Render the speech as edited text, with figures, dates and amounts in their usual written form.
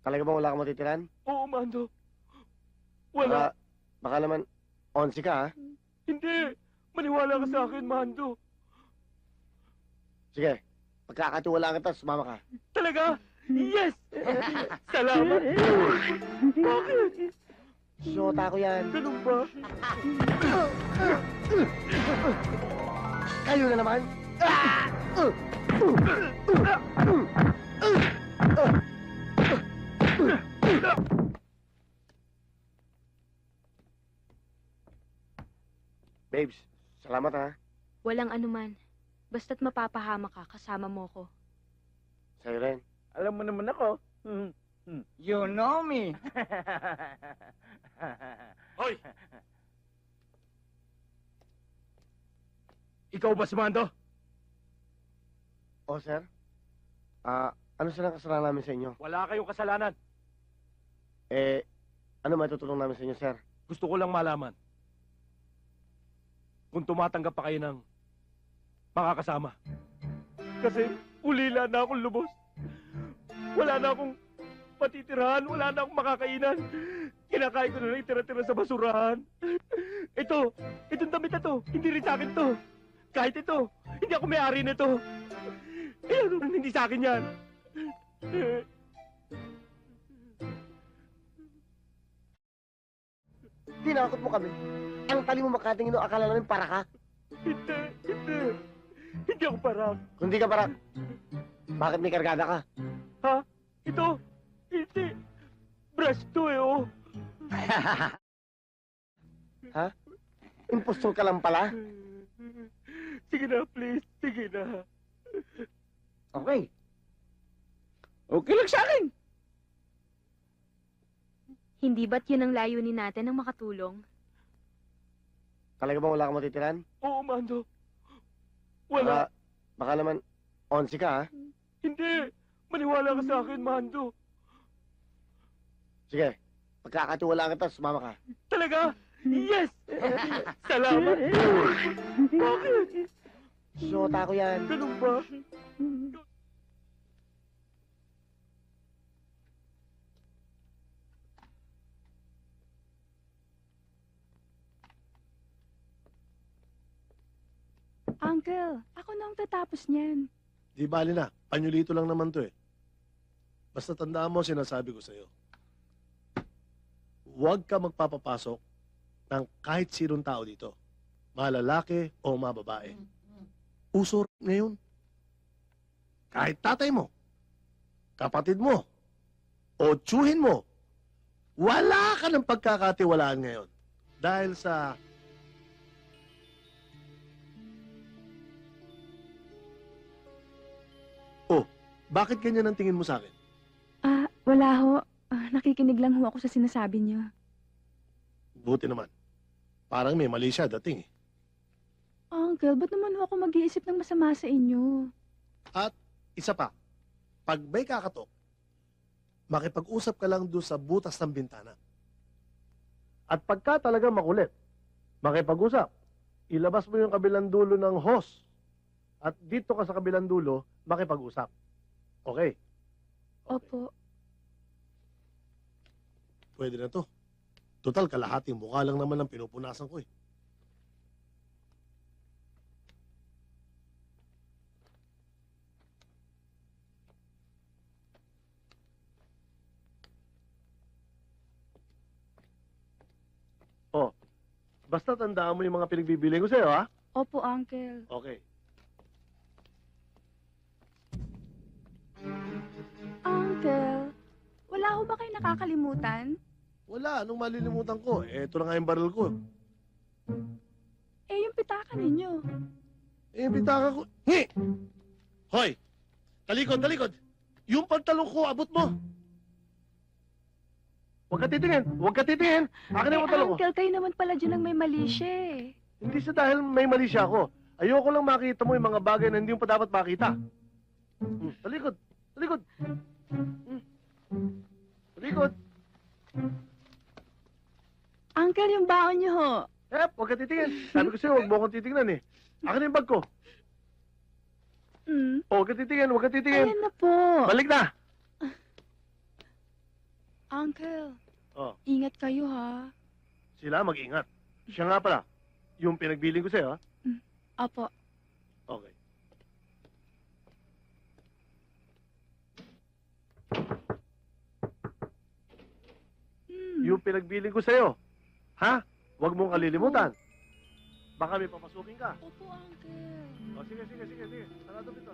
Talaga bang wala kang matitiran? Oo, Mando. Wala. Baka naman, 11 ka, ha? Hindi. Maniwala ka sa akin, Mando. Sige, pagkakatiwalaan kita, sumama ka. Talaga? Yes! Salamat. Bakit? Siyota ko yan. Ganun ba? Kayo na naman. Babes, salamat ha. Walang anuman. Basta't mapapahama ka, kasama mo ko. Sa'yo rin. Alam mo naman ako. You know me. Hoy! Ikaw ba si Mando? Oh, sir? Ano silang kasalanan namin sa inyo? Wala kayong kasalanan. Ano matutulong namin sa inyo, sir? Gusto ko lang malaman kung tumatanggap pa kayo ng makakasama. Kasi ulila na akong lubos. Wala na akong patitirahan, wala na akong makakainan. Kinakain ko na lang tira-tira sa basurahan. Itong damit na to, hindi rin sa akin to. Kahit ito, hindi ako may-ari nito. Ano rin hindi sa akin yan. Tinakot mo kami. Ang tali mo makatingin, akala namin para ka. Hindi. Hindi ako parang. Kung di ka para, bakit may kargada ka? Ha? Ito? Hindi. Brush to oh. Ha? Impostor ka lang pala? Sige na, please. Sige na. Okay. Okay lang sa akin. Hindi ba't yun ang layunin natin ang makatulong? Talaga bang wala kang matitiran? Oo, Mando. Wala. Baka naman, 11 ka, ha? Hindi. Maniwala ka sa akin, Mando. Sige, pagkakatiwalaan kita, sumama ka. Talaga? Yes! Salamat. Bakit? Siyota ko yan. Ganun ba? Uncle, ako na ang tatapos niyan. Di bali na, panyulito lang naman to eh. Basta tandaan mo, sinasabi ko sa'yo. Huwag ka magpapapasok ng kahit sinong tao dito. Malalaki o mababae. Uso ngayon. Kahit tatay mo, kapatid mo, o tsuhin mo, wala ka ng pagkakatiwalaan ngayon. Dahil sa bakit ganyan ang tingin mo sa akin? Wala ho. Nakikinig lang ho ako sa sinasabi niyo. Buti naman. Parang may mali siya dating eh. Uncle, ba't naman ho ako mag-iisip ng masama sa inyo? Isa pa, pag may kakatok, makipag-usap ka lang doon sa butas ng bintana. At pagka talaga makulit, makipag-usap, ilabas mo yung kabilang dulo ng hose. At dito ka sa kabilang dulo, makipag-usap. Okay? Opo. Pwede na to. Total, kalahating mukha lang naman ang pinupunasan ko eh. Basta tandaan mo yung mga pinagbibiling ko sa'yo, ha? Opo, Uncle. Okay. Uncle, wala ho ba kayo nakakalimutan? Wala, anong malilimutan ko? Ito na nga yung baril ko. Yung pitaka ninyo. Bitaka ko. Hoy! Talikod, talikod! Yung pantalong ko, abot mo! Huwag ka titingin! Huwag ka titingin! Akin na yung pantalong ko. Uncle, kayo naman pala dyan ang may mali siya eh. Hindi sa dahil may mali siya ako. Ayoko lang makita mo yung mga bagay na hindi mo pa dapat makita. Talikod! Talikod! Talikod! Uncle, yung baon niyo ho. Huwag ka titingin. Sabi ko sa'yo, huwag mo akong titingnan eh. Akin na yung bag ko. Huwag ka titingin, huwag ka titingin. Ayan na po. Balik na! Uncle, Oh, ingat kayo ha. sila mag-ingat. Siya nga pala, yung pinagbiling ko sa'yo, ha? Opo. Okay. Yung pinagbiling ko sa'yo, ha? Huwag mong kalilimutan. Baka may papasukin ka. Opo, Uncle. O, sige. Sarado pito.